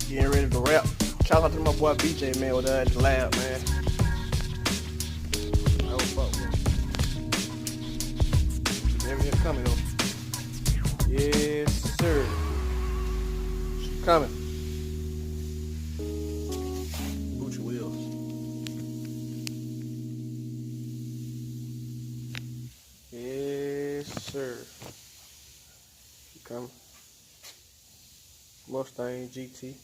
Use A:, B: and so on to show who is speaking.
A: Getting ready to rap. Shout out to my boy BJ, man, with that lab, man. Oh, fuck, man. Never here coming, though. Yes, sir. She's coming. Boot your wheels. Yes, sir. She coming. Mustang GT.